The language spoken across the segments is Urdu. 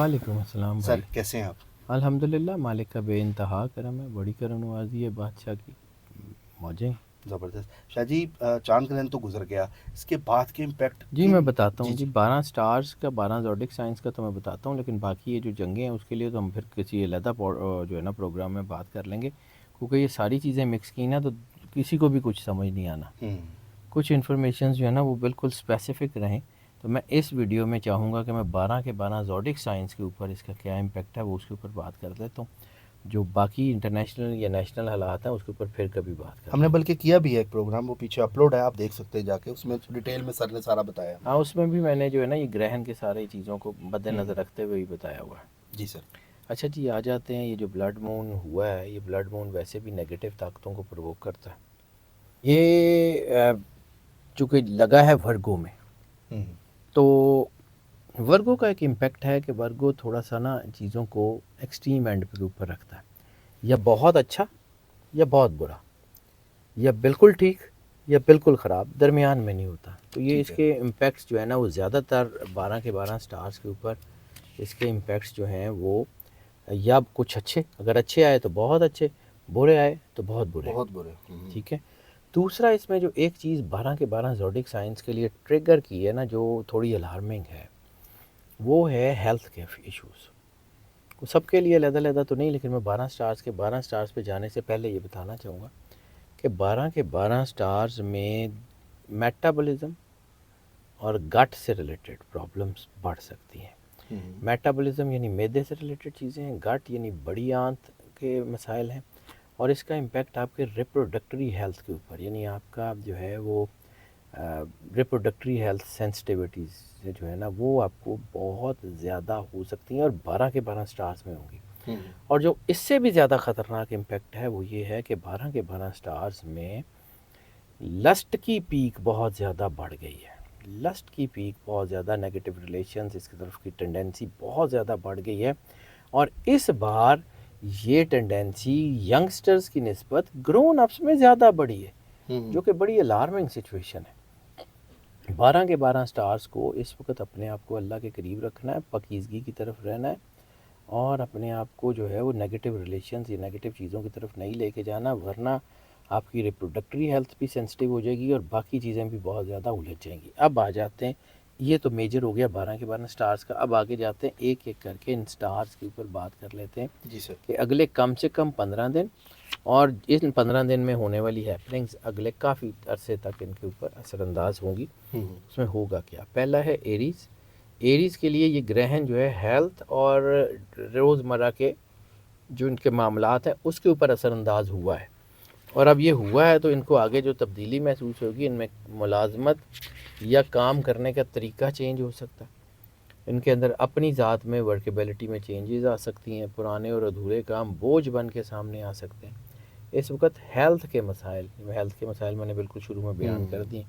وعلیکم السلام سر بھائی. کیسے ہیں آپ؟ الحمدللہ مالک کا بے انتہا کرم ہے, بڑی کرم نوازی ہے بادشاہ کی. موجیں. زبردست شاہ جی. چاند گرہن تو گزر گیا, اس کے بعد کے امپیکٹ جی میں بتاتا جی ہوں. جی جی 12 سٹارز کا 12 زوڈک سائنس کا تو میں بتاتا ہوں, لیکن باقی یہ جو جنگیں ہیں اس کے لیے تو ہم پھر کسی علیحدہ جو ہے نا پروگرام میں بات کر لیں گے, کیونکہ یہ ساری چیزیں مکس کی نا تو کسی کو بھی کچھ سمجھ نہیں آنا. کچھ انفارمیشنز جو ہے نا وہ بالکل اسپیسیفک رہیں. تو میں اس ویڈیو میں چاہوں گا کہ میں 12 کے 12 زوڈک سائنس کے اوپر اس کا کیا امپیکٹ ہے وہ اس کے اوپر بات کر لیتا ہوں. جو باقی انٹرنیشنل یا نیشنل حالات ہیں اس کے اوپر پھر کبھی بات کریں. ہم نے بلکہ کیا بھی ہے ایک پروگرام, وہ پیچھے اپلوڈ ہے, آپ دیکھ سکتے ہیں جا کے, اس میں ڈیٹیل میں سر نے سارا بتایا. ہاں اس میں بھی میں نے جو ہے نا یہ گرہن کے سارے چیزوں کو مد نظر رکھتے ہوئے ہی بتایا ہوا ہے. جی سر. اچھا جی آ جاتے ہیں. یہ جو بلڈ مون ہوا ہے, یہ بلڈ مون ویسے بھی نگیٹو طاقتوں کو پرووک کرتا ہے. یہ چونکہ لگا ہے ورگو میں, تو ورگو کا ایک امپیکٹ ہے کہ ورگو تھوڑا سا نا چیزوں کو ایکسٹریم اینڈ کے اوپر رکھتا ہے, یا بہت اچھا یا بہت برا, یا بالکل ٹھیک یا بالکل خراب, درمیان میں نہیں ہوتا. تو یہ اس کے امپیکٹس جو ہے نا وہ زیادہ تر 12 کے 12 سٹارز کے اوپر اس کے امپیکٹس جو ہیں وہ یا کچھ اچھے, اگر اچھے آئے تو بہت اچھے, برے آئے تو بہت برے. بہت برے. ٹھیک ہے. دوسرا اس میں جو ایک چیز 12 کے 12 زوڈک سائنس کے لیے ٹریگر کی ہے نا جو تھوڑی الارمنگ ہے, وہ ہے ہیلتھ کے ایشوز. سب کے لیے علیحدہ علیحدہ تو نہیں, لیکن میں 12 سٹارز کے 12 سٹارز پہ جانے سے پہلے یہ بتانا چاہوں گا کہ 12 کے 12 سٹارز میں میٹابولزم اور گٹ سے ریلیٹڈ پرابلمس بڑھ سکتی ہیں. میٹابولزم یعنی معدے سے ریلیٹڈ چیزیں ہیں, گٹ یعنی بڑی آنت کے مسائل ہیں, اور اس کا امپیکٹ آپ کے ریپروڈکٹری ہیلتھ کے اوپر, یعنی آپ کا جو ہے وہ ریپروڈکٹری ہیلتھ سینسٹیوٹیز جو ہے نا وہ آپ کو بہت زیادہ ہو سکتی ہیں, اور 12 کے 12 سٹارز میں ہوں گی. اور جو اس سے بھی زیادہ خطرناک امپیکٹ ہے وہ یہ ہے کہ 12 کے 12 سٹارز میں لسٹ کی پیک بہت زیادہ بڑھ گئی ہے. لسٹ کی پیک بہت زیادہ, نیگیٹو ریلیشنز اس کی طرف کی ٹینڈنسی بہت زیادہ بڑھ گئی ہے, اور اس بار یہ ٹینڈنسی ینگسٹرز کی نسبت گرون اپس میں زیادہ بڑھی ہے, جو کہ بڑی الارمنگ سچویشن ہے. 12 کے 12 سٹارز کو اس وقت اپنے آپ کو اللہ کے قریب رکھنا ہے, پاکیزگی کی طرف رہنا ہے, اور اپنے آپ کو جو ہے وہ نیگیٹو ریلیشنز یا نیگیٹو چیزوں کی طرف نہیں لے کے جانا, ورنہ آپ کی ریپروڈکٹری ہیلتھ بھی سینسٹیو ہو جائے گی اور باقی چیزیں بھی بہت زیادہ الجھ جائیں گی. اب آ جاتے ہیں, یہ تو میجر ہو گیا 12 کے 12 سٹارز کا. اب آگے جاتے ہیں, ایک ایک کر کے ان سٹارز کے اوپر بات کر لیتے ہیں. جی سر. کہ اگلے کم سے کم 15 دن, اور ان 15 دن میں ہونے والی ہیپننگز اگلے کافی عرصے تک ان کے اوپر اثر انداز ہوں گی. اس میں ہوگا کیا؟ پہلا ہے ایریز. ایریز کے لیے یہ گرہن جو ہے ہیلتھ اور روزمرہ کے جو ان کے معاملات ہیں اس کے اوپر اثر انداز ہوا ہے, اور اب یہ ہوا ہے تو ان کو آگے جو تبدیلی محسوس ہوگی, ان میں ملازمت یا کام کرنے کا طریقہ چینج ہو سکتا ہے, ان کے اندر اپنی ذات میں ورکیبلٹی میں چینجز آ سکتی ہیں, پرانے اور ادھورے کام بوجھ بن کے سامنے آ سکتے ہیں. اس وقت ہیلتھ کے مسائل میں نے بالکل شروع میں بیان کر دیے,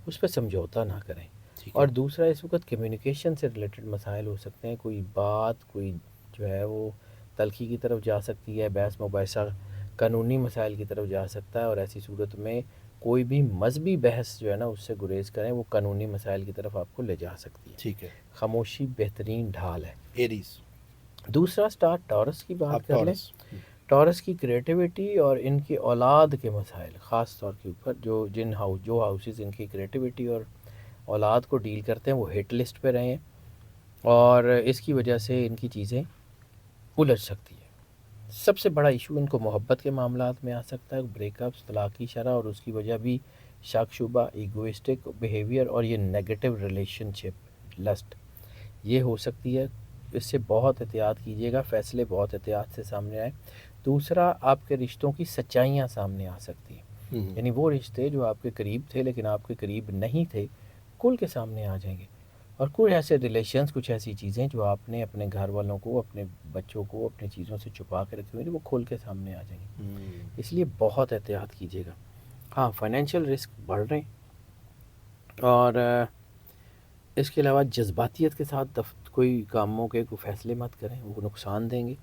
اس پہ سمجھوتا نہ کریں. اور دوسرا اس وقت کمیونیکیشن سے ریلیٹڈ مسائل ہو سکتے ہیں, کوئی بات کوئی جو ہے وہ تلخی کی طرف جا سکتی ہے, بحث مباحثہ قانونی مسائل کی طرف جا سکتا ہے, اور ایسی صورت میں کوئی بھی مذہبی بحث جو ہے نا اس سے گریز کریں, وہ قانونی مسائل کی طرف آپ کو لے جا سکتی ہے. ٹھیک ہے. خاموشی بہترین ڈھال ہے. ایریز. دوسرا سٹار ٹورس کی بات کر لیں. ٹورس کی کریٹیوٹی اور ان کی اولاد کے مسائل خاص طور کے اوپر, جو ہاؤسز ان کی کریٹیوٹی اور اولاد کو ڈیل کرتے ہیں وہ ہٹ لسٹ پہ رہے ہیں, اور اس کی وجہ سے ان کی چیزیں الجھ سکتی ہے. سب سے بڑا ایشو ان کو محبت کے معاملات میں آ سکتا ہے, بریک اپس, طلاق کی شرح, اور اس کی وجہ بھی شک شبہ, ایگوئسٹک بیہیویئر, اور یہ نیگیٹو ریلیشن شپ, لسٹ, یہ ہو سکتی ہے. اس سے بہت احتیاط کیجیے گا, فیصلے بہت احتیاط سے سامنے آئیں. دوسرا, آپ کے رشتوں کی سچائیاں سامنے آ سکتی ہیں, یعنی وہ رشتے جو آپ کے قریب تھے لیکن آپ کے قریب نہیں تھے کھل کے سامنے آ جائیں گے, اور کچھ ایسے ریلیشنز, کچھ ایسی چیزیں جو آپ نے اپنے گھر والوں کو, اپنے بچوں کو, اپنی چیزوں سے چھپا کے رکھی ہوئی وہ کھل کے سامنے آ جائیں گے. اس لیے بہت احتیاط کیجیے گا. ہاں فائنینشیل رسک بڑھ رہے ہیں, اور اس کے علاوہ جذباتیت کے ساتھ کوئی کاموں کے کوئی فیصلے مت کریں, وہ نقصان دیں گے.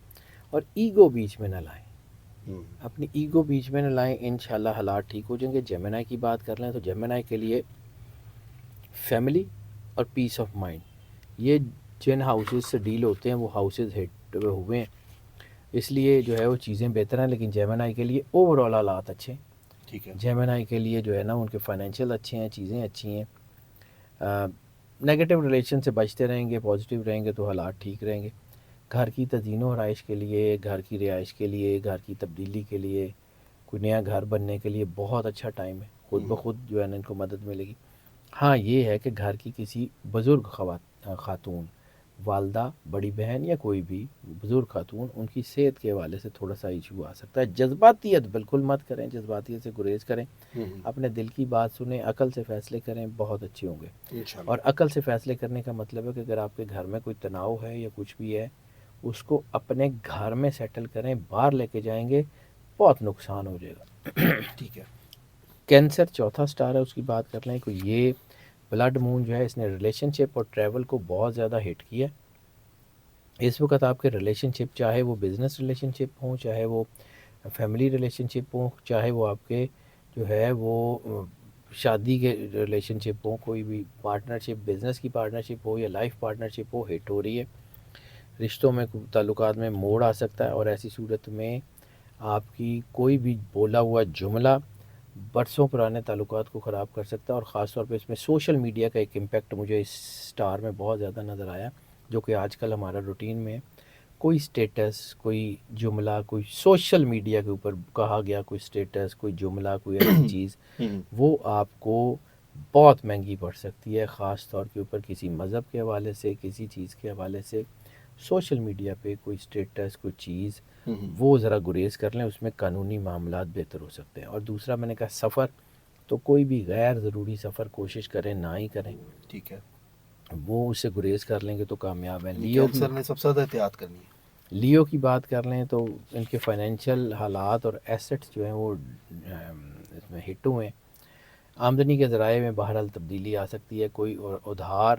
اور ایگو بیچ میں نہ لائیں, اپنی ایگو بیچ میں نہ لائیں, انشاءاللہ حالات ٹھیک ہو جائیں گے. جیمنائی کی بات کر لیں تو جیمنائی کے لیے فیملی اور پیس آف مائنڈ, یہ جن ہاؤسز سے ڈیل ہوتے ہیں وہ ہاؤسز ہٹ ہوئے ہیں، اس لیے جو ہے وہ چیزیں بہتر ہیں. لیکن جیمنائی کے لیے اوور آل حالات اچھے ہیں. ٹھیک ہے. جیمنائی کے لیے جو ہے نا ان کے فائنینشیل اچھے ہیں، چیزیں اچھی ہیں. نگیٹو ریلیشن سے بچتے رہیں گے، پازیٹیو رہیں گے تو حالات ٹھیک رہیں گے. گھر کی تزئین و آرائش کے لیے، گھر کی رہائش کے لیے، گھر کی تبدیلی کے لیے، کوئی نیا گھر بننے کے لیے بہت اچھا ٹائم ہے. خود بخود جو ہے نا ان کو مدد ملے گی. ہاں یہ ہے کہ گھر کی کسی بزرگ خاتون، والدہ، بڑی بہن یا کوئی بھی بزرگ خاتون، ان کی صحت کے حوالے سے تھوڑا سا ایشو آ سکتا ہے. جذباتیت بالکل مت کریں، جذباتیت سے گریز کریں. اپنے دل کی بات سنیں، عقل سے فیصلے کریں، بہت اچھے ہوں گے. انشاءاللہ. اور عقل سے فیصلے کرنے کا مطلب ہے کہ اگر آپ کے گھر میں کوئی تناؤ ہے یا کچھ بھی ہے، اس کو اپنے گھر میں سیٹل کریں. باہر لے کے جائیں گے بہت نقصان ہو جائے گا. ٹھیک ہے. کینسر چوتھا سٹار ہے، اس کی بات کر لیں. کہ یہ بلڈ مون جو ہے اس نے ریلیشن شپ اور ٹریول کو بہت زیادہ ہٹ کیا. اس وقت آپ کے ریلیشن شپ، چاہے وہ بزنس ریلیشن شپ ہوں، چاہے وہ فیملی ریلیشن شپ ہوں، چاہے وہ آپ کے جو ہے وہ شادی کے ریلیشن شپ ہوں، کوئی بھی پارٹنرشپ، بزنس کی پارٹنرشپ ہو یا لائف پارٹنرشپ ہو، ہٹ ہو رہی ہے. رشتوں میں تعلقات میں موڑ آ سکتا ہے. اور ایسی صورت میں آپ کی کوئی بھی بولا ہوا جملہ برسوں پرانے تعلقات کو خراب کر سکتا ہے. اور خاص طور پہ اس میں سوشل میڈیا کا ایک امپیکٹ مجھے اس سٹار میں بہت زیادہ نظر آیا، جو کہ آج کل ہمارا روٹین میں ہے. کوئی سٹیٹس، کوئی جملہ، کوئی سوشل میڈیا کے اوپر کہا گیا کوئی سٹیٹس، کوئی جملہ، کوئی ایسی چیز، وہ آپ کو بہت مہنگی پڑ سکتی ہے. خاص طور کے اوپر کسی مذہب کے حوالے سے، کسی چیز کے حوالے سے سوشل میڈیا پہ کوئی سٹیٹس، کوئی چیز، وہ ذرا گریز کر لیں. اس میں قانونی معاملات بہتر ہو سکتے ہیں. اور دوسرا میں نے کہا سفر، تو کوئی بھی غیر ضروری سفر کوشش کریں نہ ہی کریں. ٹھیک ہے. وہ اس سے گریز کر لیں گے تو کامیاب ہیں. کینسر نے سب سے زیادہ احتیاط کرنی ہے. لیو کی بات کر لیں تو ان کے فائنینشیل حالات اور ایسٹس جو ہیں وہ اس میں ہٹ ہوئے ہیں. آمدنی کے ذرائع میں بہرحال تبدیلی آ سکتی ہے. کوئی ادھار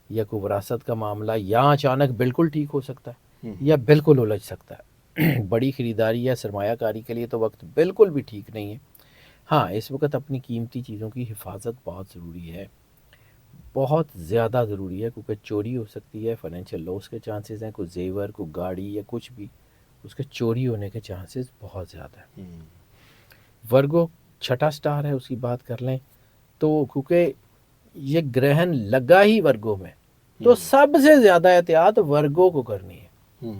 یا کوئی وراثت کا معاملہ یا اچانک بالکل ٹھیک ہو سکتا ہے یا بالکل الجھ سکتا ہے. بڑی خریداری یا سرمایہ کاری کے لیے تو وقت بالکل بھی ٹھیک نہیں ہے. ہاں اس وقت اپنی قیمتی چیزوں کی حفاظت بہت ضروری ہے، بہت زیادہ ضروری ہے، کیونکہ چوری ہو سکتی ہے. فائنینشیل لاس کے چانسز ہیں. کوئی زیور، کوئی گاڑی یا کچھ بھی، اس کے چوری ہونے کے چانسز بہت زیادہ ہیں. ورگو چھٹا سٹار ہے، اس کی بات کر لیں تو کیونکہ یہ گرہن لگا ہی ورگو میں، تو سب سے زیادہ احتیاط ورگو کو کرنی ہے.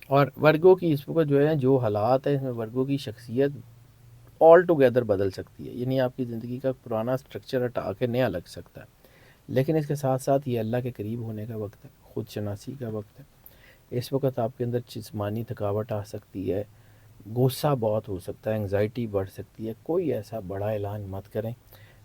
اور ورگو کی اس وقت جو ہے جو حالات ہیں، اس میں ورگو کی شخصیت آل ٹوگیدر بدل سکتی ہے. یعنی آپ کی زندگی کا پرانا سٹرکچر ہٹا کے نیا لگ سکتا ہے. لیکن اس کے ساتھ ساتھ یہ اللہ کے قریب ہونے کا وقت ہے، خود شناسی کا وقت ہے. اس وقت آپ کے اندر جسمانی تھکاوٹ آ سکتی ہے، غصہ بہت ہو سکتا ہے، انگزائٹی بڑھ سکتی ہے. کوئی ایسا بڑا اعلان مت کریں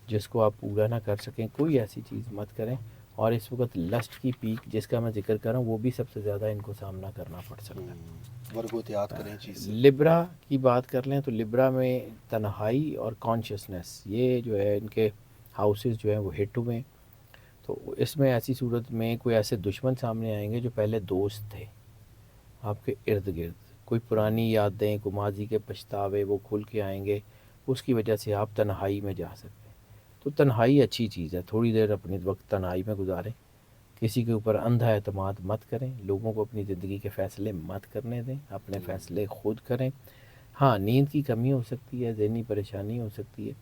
جس کو آپ پورا نہ کر سکیں. کوئی ایسی چیز مت کریں. اور اس وقت لسٹ کی پیک جس کا میں ذکر کر رہا ہوں، وہ بھی سب سے زیادہ ان کو سامنا کرنا پڑ سکتا ہے. ورگو احتیاط کریں چیز سے. لبرا کی بات کر لیں تو لبرا میں تنہائی اور کانشیسنس، یہ جو ہے ان کے ہاؤسز جو ہیں وہ ہٹ ہوئے ہیں. تو اس میں ایسی صورت میں کوئی ایسے دشمن سامنے آئیں گے جو پہلے دوست تھے آپ کے ارد گرد. کوئی پرانی یادیں، کوئی ماضی کے پچھتاوے، وہ کھل کے آئیں گے. اس کی وجہ سے آپ تنہائی میں جا سکتے ہیں. تو تنہائی اچھی چیز ہے، تھوڑی دیر اپنی وقت تنہائی میں گزاریں. کسی کے اوپر اندھا اعتماد مت کریں. لوگوں کو اپنی زندگی کے فیصلے مت کرنے دیں. اپنے فیصلے خود کریں. ہاں نیند کی کمی ہو سکتی ہے، ذہنی پریشانی ہو سکتی ہے.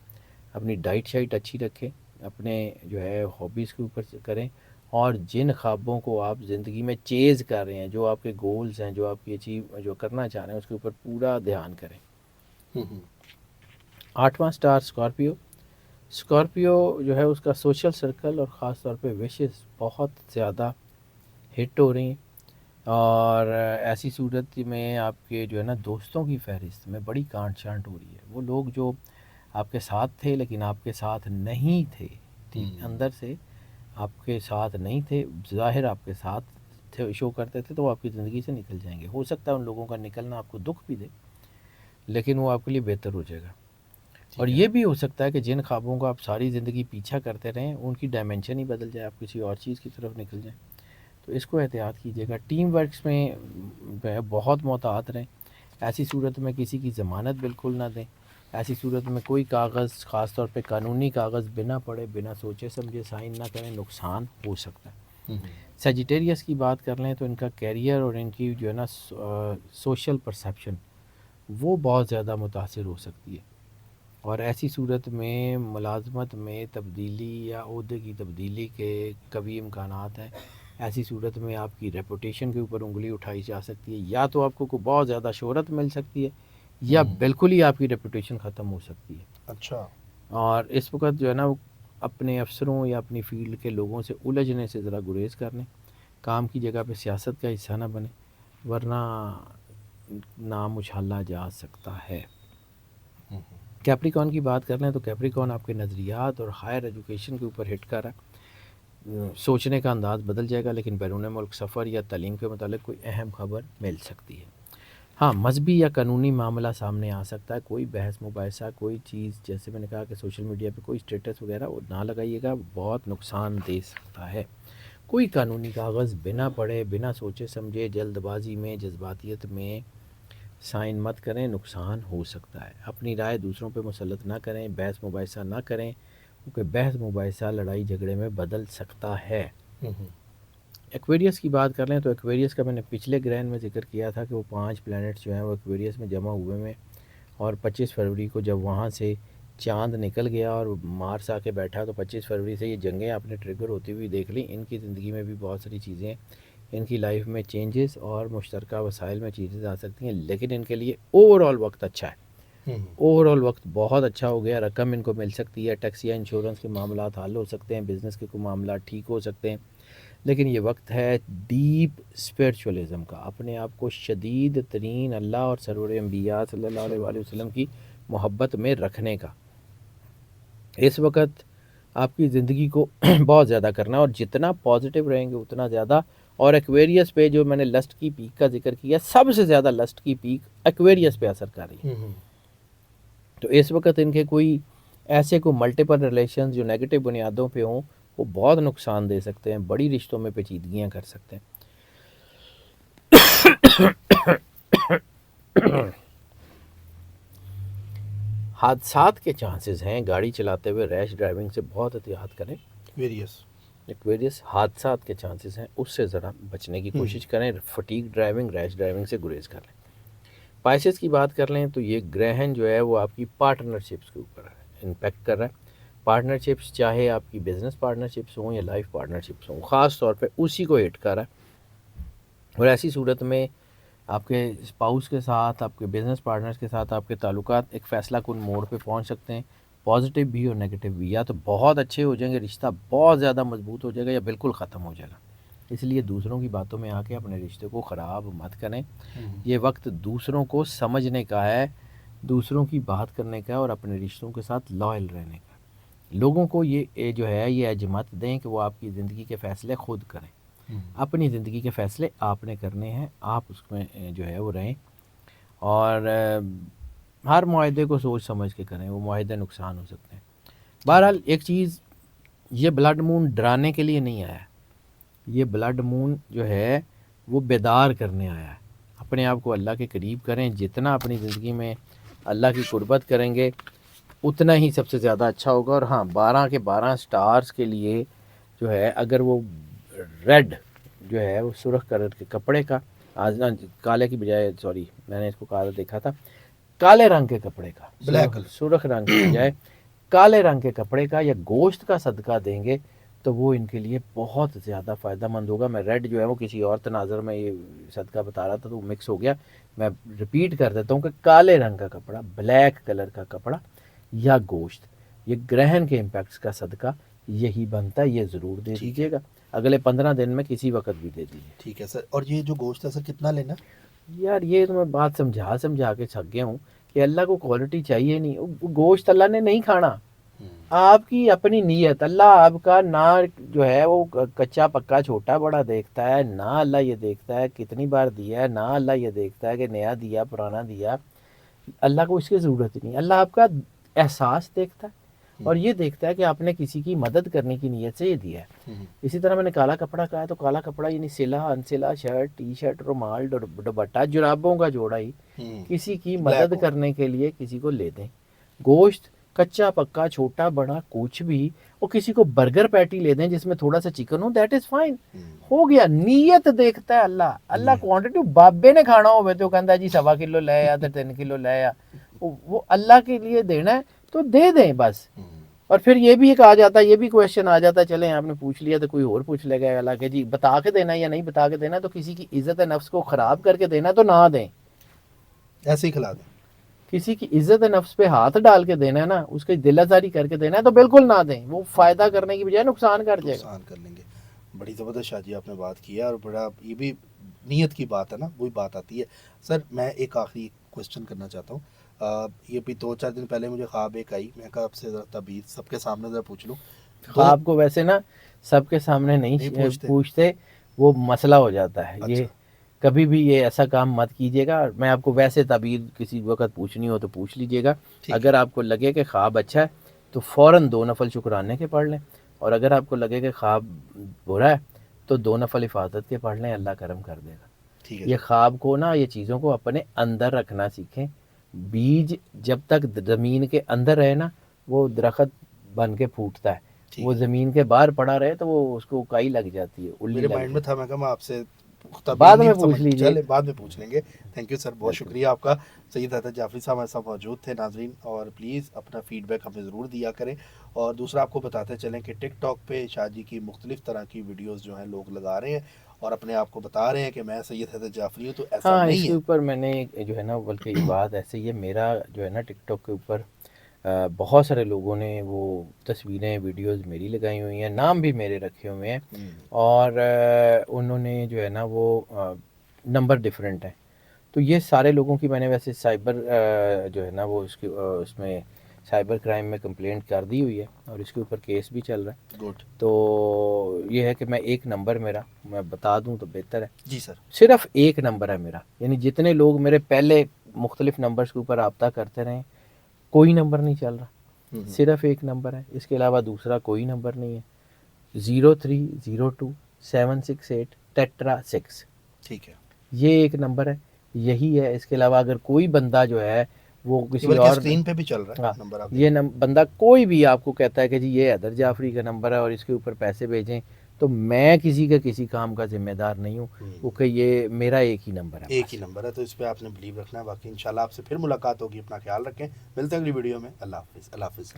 اپنی ڈائٹ شائٹ اچھی رکھیں. اپنے جو ہے ہابیز کے اوپر کریں. اور جن خوابوں کو آپ زندگی میں چیز کر رہے ہیں، جو آپ کے گولز ہیں، جو آپ کی جو کرنا چاہ رہے ہیں، اس کے اوپر پورا دھیان کریں. 8واں سٹار اسکارپیو. اسکارپیو جو ہے اس کا سوشل سرکل اور خاص طور پہ وشز بہت زیادہ ہٹ ہو رہی ہیں. اور ایسی صورت میں آپ کے جو ہے نا دوستوں کی فہرست میں بڑی کانٹ چھانٹ ہو رہی ہے. وہ لوگ جو آپ کے ساتھ تھے لیکن آپ کے ساتھ نہیں تھے، اندر سے آپ کے ساتھ نہیں تھے، ظاہر آپ کے ساتھ تھے، شو کرتے تھے، تو وہ آپ کی زندگی سے نکل جائیں گے. ہو سکتا ہے ان لوگوں کا نکلنا آپ کو دکھ بھی دے، لیکن وہ آپ کے لیے بہتر ہو جائے گا. اور یہ بھی ہو سکتا ہے کہ جن خوابوں کو آپ ساری زندگی پیچھا کرتے رہیں، ان کی ڈائمنشن ہی بدل جائے، آپ کسی اور چیز کی طرف نکل جائیں. تو اس کو احتیاط کیجیے گا. ٹیم ورکس میں بہت محتاط رہیں. ایسی صورت میں کسی کی ضمانت بالکل نہ دیں. ایسی صورت میں کوئی کاغذ، خاص طور پہ قانونی کاغذ، بنا پڑھے بنا سوچے سمجھے سائن نہ کریں. نقصان ہو سکتا ہے. سیجیٹیریس کی بات کر لیں تو ان کا کیریئر اور ان کی جو ہے نا سوشل پرسیپشن وہ بہت زیادہ متاثر ہو سکتی ہے، اور ایسی صورت میں ملازمت میں تبدیلی یا عہدے کی تبدیلی کے کبھی امکانات ہیں۔ ایسی صورت میں آپ کی ریپوٹیشن کے اوپر انگلی اٹھائی جا سکتی ہے، یا تو آپ کو بہت زیادہ شہرت مل سکتی ہے یا بالکل ہی آپ کی ریپوٹیشن ختم ہو سکتی ہے۔ اچھا، اور اس وقت جو ہے نا اپنے افسروں یا اپنی فیلڈ کے لوگوں سے الجھنے سے ذرا گریز کر لیں، کام کی جگہ پہ سیاست کا حصہ نہ بنے، ورنہ نام اچھالا جا سکتا ہے۔ کیپریکون کی بات کر لیں تو کیپریکون آپ کے نظریات اور ہائر ایجوکیشن کے اوپر ہٹ کر ہے، سوچنے کا انداز بدل جائے گا، لیکن بیرون ملک سفر یا تعلیم کے متعلق کوئی اہم خبر مل سکتی ہے۔ ہاں، مذہبی یا قانونی معاملہ سامنے آ سکتا ہے، کوئی بحث مباحثہ، کوئی چیز، جیسے میں نے کہا کہ سوشل میڈیا پہ کوئی اسٹیٹس وغیرہ وہ نہ لگائیے گا، بہت نقصان دے سکتا ہے۔ کوئی قانونی کاغذ بنا پڑھے، بنا سوچے سمجھے، جلد بازی میں، جذباتیت میں سائن مت کریں، نقصان ہو سکتا ہے۔ اپنی رائے دوسروں پہ مسلط نہ کریں، بحث مباحثہ نہ کریں، کیونکہ بحث مباحثہ لڑائی جھگڑے میں بدل سکتا ہے۔ ایکویریس کی بات کر لیں تو ایکویریس کا میں نے پچھلے گرہن میں ذکر کیا تھا کہ وہ 5 پلینٹس جو ہیں وہ ایکویریس میں جمع ہوئے میں، اور 25 فروری کو جب وہاں سے چاند نکل گیا اور مارس آ کے بیٹھا، تو 25 فروری سے یہ جنگیں آپ نے ٹریگر ہوتی ہوئی دیکھ لیں۔ ان کی زندگی میں بھی بہت ساری چیزیں، ان کی لائف میں چینجز اور مشترکہ وسائل میں چیزیں آ سکتی ہیں، لیکن ان کے لیے اوور آل وقت اچھا ہے، اوور آل وقت بہت اچھا ہو گیا، رقم ان کو مل سکتی ہے، ٹیکس یا انشورنس کے معاملات حل ہو سکتے ہیں، بزنس کے کوئی معاملات ٹھیک ہو سکتے ہیں، لیکن یہ وقت ہے ڈیپ اسپرچولیزم کا، اپنے آپ کو شدید ترین اللہ اور سرور انبیاء صلی اللہ علیہ وآلہ وسلم کی محبت میں رکھنے کا۔ اس وقت آپ کی زندگی کو بہت زیادہ کرنا ہے، اور جتنا پازیٹیو رہیں گے اتنا زیادہ۔ اور ایکویریس پہ جو میں نے لسٹ کی پیک کا ذکر کیا، سب سے زیادہ لسٹ کی پیک ایکویریس پہ اثر کر رہی ہے۔ تو اس وقت ان کے کوئی ایسے کوئی ملٹیپل ریلیشنز جو نیگیٹو بنیادوں پہ ہوں، وہ بہت نقصان دے سکتے ہیں، بڑی رشتوں میں پیچیدگیاں کر سکتے ہیں۔ حادثات کے چانسز ہیں، گاڑی چلاتے ہوئے ریش ڈرائیونگ سے بہت احتیاط کریں۔ ایکویریس حادثات کے چانسز ہیں، اس سے ذرا بچنے کی کوشش کریں، فٹیگ ڈرائیونگ، ریش ڈرائیونگ سے گریز کر لیں۔ پائسز کی بات کر لیں تو یہ گرہن جو ہے وہ آپ کی پارٹنرشپس کے اوپر امپیکٹ کر رہا ہے۔ پارٹنرشپس چاہے آپ کی بزنس پارٹنرشپس ہوں یا لائف پارٹنرشپس ہوں، خاص طور پہ اسی کو ہٹ کر رہا ہے، اور ایسی صورت میں آپ کے اسپاؤس کے ساتھ، آپ کے بزنس پارٹنرز کے ساتھ آپ کے تعلقات ایک فیصلہ کن موڑ پہ پہنچ سکتے ہیں، پازیٹیو بھی اور نیگیٹو بھی، یا تو بہت اچھے ہو جائیں گے، رشتہ بہت زیادہ مضبوط ہو جائے گا، یا بالکل ختم ہو جائے گا۔ اس لیے دوسروں کی باتوں میں آ کے اپنے رشتے کو خراب مت کریں۔ یہ وقت دوسروں کو سمجھنے کا ہے، دوسروں کی بات کرنے کا ہے، اور اپنے رشتوں کے ساتھ لائل رہنے کا۔ لوگوں کو یہ جو ہے یہ اجمت دیں کہ وہ آپ کی زندگی کے فیصلے خود کریں۔ اپنی زندگی کے فیصلے آپ نے کرنے ہیں، آپ اس میں جو ہے وہ رہیں، اور ہر معاہدے کو سوچ سمجھ کے کریں، وہ معاہدے نقصان ہو سکتے ہیں۔ بہرحال ایک چیز، یہ بلڈ مون ڈرانے کے لیے نہیں آیا، یہ بلڈ مون جو ہے وہ بیدار کرنے آیا ہے۔ اپنے آپ کو اللہ کے قریب کریں، جتنا اپنی زندگی میں اللہ کی قربت کریں گے اتنا ہی سب سے زیادہ اچھا ہوگا۔ اور ہاں، 12 کے 12 سٹارز کے لیے جو ہے، اگر وہ ریڈ جو ہے وہ سرخ کلر کے کپڑے کا، کالے کی بجائے، سوری میں نے اس کو کالا دیکھا تھا، کالے رنگ کے کپڑے کا، سرخ رنگ کی بجائے کالے رنگ کے کپڑے کا یا گوشت کا صدقہ دیں گے تو وہ ان کے لیے بہت زیادہ فائدہ مند ہوگا۔ میں ریڈ جو ہے وہ کسی اور تناظر میں یہ صدقہ بتا رہا تھا تو وہ مکس ہو گیا، میں ریپیٹ کر دیتا ہوں کہ کالے رنگ کا کپڑا، بلیک کلر کا کپڑا یا گوشت، یہ گرہن کے امپیکٹس کا صدقہ یہی بنتا ہے، یہ ضرور دے دیجیے گا، اگلے 15 دن میں کسی وقت بھی دے دیجیے۔ ٹھیک ہے سر، اور یہ جو گوشت ہے سر کتنا لینا؟ یار یہ تو میں بات سمجھا کے تھک گیا ہوں کہ اللہ کو کوالٹی چاہیے نہیں، وہ گوشت اللہ نے نہیں کھانا، آپ کی اپنی نیت، اللہ آپ کا نہ جو ہے وہ کچا پکا چھوٹا بڑا دیکھتا ہے، نہ اللہ یہ دیکھتا ہے کتنی بار دیا ہے، نہ اللہ یہ دیکھتا ہے کہ نیا دیا پرانا دیا، اللہ کو اس کی ضرورت ہی نہیں، اللہ آپ کا احساس دیکھتا ہے، اور یہ دیکھتا ہے کہ آپ نے کسی کی مدد کرنے کی نیت سے یہ دیا ہے۔ اسی طرح میں نے کالا کپڑا کہا ہے تو کالا کپڑا یعنی سلا انسلا، شرٹ، ٹی شرٹ، رومال، دوپٹہ، جرابوں کا جوڑا ہی کسی کی مدد کرنے کے لیے کسی کو لے دیں۔ گوشت کچا پکا چھوٹا بڑا کچھ بھی, وہ کسی کو برگر پیٹی لے دیں جس میں تھوڑا سا چکن ہو, دیٹ از فائن, ہو گیا. نیت دیکھتا ہے اللہ کوانٹٹی. بابے نے کھانا ہوئے تو کہتا ہے جی 1.25 کلو لے یا 3 کلو لے یا, وہ اللہ کے لیے دینا ہے تو دے دیں بس. اور پھر یہ بھی ایک آ جاتا ہے, یہ بھی کویشچن آ جاتا ہے, چلیں آپ نے پوچھ لیا تو کوئی اور پوچھ لے گا اللہ کہ جی بتا کے دینا یا نہیں بتا کے دینا, تو کسی کی عزت نفس کو خراب کر کے دینا تو نہ دیں, ایسے ہی کھلا دیں. کسی کی عزت نفس پہ ہاتھ ڈال کے دینا ہے نا, اس کی دل آزاری کر کے دینا ہے تو بالکل نہ دیں, وہ فائدہ کرنے کی بجائے نقصان کر جائے گا. نقصان کر لیں گے. بڑی زبردست شاہ جی آپ نے بات کی ہے, اور بڑا یہ بھی نیت کی بات ہے نا, وہی بات آتی ہے. سر میں ایک آخری کوشچن کرنا چاہتا ہوں. یہ بھی 2-4 دن پہلے مجھے خواب ایک آئی, میں کہا آپ سے ذرا تعبیر سب کے سامنے ذرا پوچھ لوں. خواب کو ویسے نا سب کے سامنے نہیں پوچھتے, وہ مسئلہ ہو جاتا ہے. یہ کبھی بھی یہ ایسا کام مت کیجیے گا. میں آپ کو ویسے تعبیر کسی وقت پوچھنی ہو تو پوچھ لیجیے گا. اگر آپ کو لگے کہ خواب اچھا ہے تو فوراً 2 نفل شکرانے کے پڑھ لیں, اور اگر آپ کو لگے کہ خواب برا ہے تو 2 نفل حفاظت کے پڑھ لیں, اللہ کرم کر دے گا. یہ خواب کو نا, یہ چیزوں کو اپنے اندر رکھنا سیکھیں. بیج جب تک زمین کے اندر رہے نا, وہ درخت بن کے پھوٹتا ہے. وہ زمین کے باہر پڑا رہے تو وہ اس کو کائی لگ جاتی ہے. میرے مائنڈ میں تھا, میں کہا میں آپ سے بعد میں پوچھ لیجیے. چلے بعد میں پوچھ لیں گے. تھینک یو سر, بہت شکریہ آپ کا. سید حضرت جعفری صاحب ہمارے ساتھ موجود تھے. ناظرین, اور پلیز اپنا فیڈ بیک ہمیں ضرور دیا کریں. اور دوسرا آپ کو بتاتے چلیں کہ ٹک ٹاک پہ شاہ جی کی مختلف طرح کی ویڈیوز جو ہیں لوگ لگا رہے ہیں, اور اپنے آپ کو بتا رہے ہیں کہ میں سید حضرت جعفری ہوں, تو ایسا نہیں ہے. اس کے اوپر میں نے جو ہے نا, بلکہ یہ بات ایسے ہی ہے, میرا جو ہے نا ٹک ٹاک کے اوپر بہت سارے لوگوں نے وہ تصویریں ویڈیوز میری لگائی ہوئی ہیں, نام بھی میرے رکھے ہوئے ہیں, اور انہوں نے جو ہے نا وہ نمبر ڈفرینٹ ہیں. تو یہ سارے لوگوں کی میں نے ویسے سائبر جو ہے نا وہ اس میں سائبر کرائم میں کمپلینٹ کر دی ہوئی ہے, اور اس کے اوپر کیس بھی چل رہا ہے. گڈ. تو یہ ہے کہ میں ایک نمبر میرا میں بتا دوں تو بہتر ہے. جی سر. صرف ایک نمبر ہے میرا, یعنی جتنے لوگ میرے پہلے مختلف نمبرز کے اوپر رابطہ کرتے رہے, کوئی نمبر نہیں چل رہا, صرف ایک نمبر ہے. اس کے علاوہ دوسرا کوئی نمبر نہیں ہے. 0302-768 ٹیٹرا 6. ٹھیک ہے, یہ ایک نمبر ہے, یہی ہے. اس کے علاوہ اگر کوئی بندہ جو ہے وہ کسی اور اسکرین پہ بھی چل رہا ہے نمبر, یہ بندہ کوئی بھی آپ کو کہتا ہے کہ جی یہ حیدر جعفری کا نمبر ہے اور اس کے اوپر پیسے بھیجیں, تو میں کسی کام کا ذمہ دار نہیں ہوں, کیونکہ یہ میرا ایک ہی نمبر ہے. ایک ہی نمبر ہے, تو اس پہ آپ نے بلیو رکھنا ہے. باقی انشاءاللہ آپ سے پھر ملاقات ہوگی. اپنا خیال رکھیں, ملتے ہیں اگلی ویڈیو میں. اللہ حافظ. اللہ حافظ.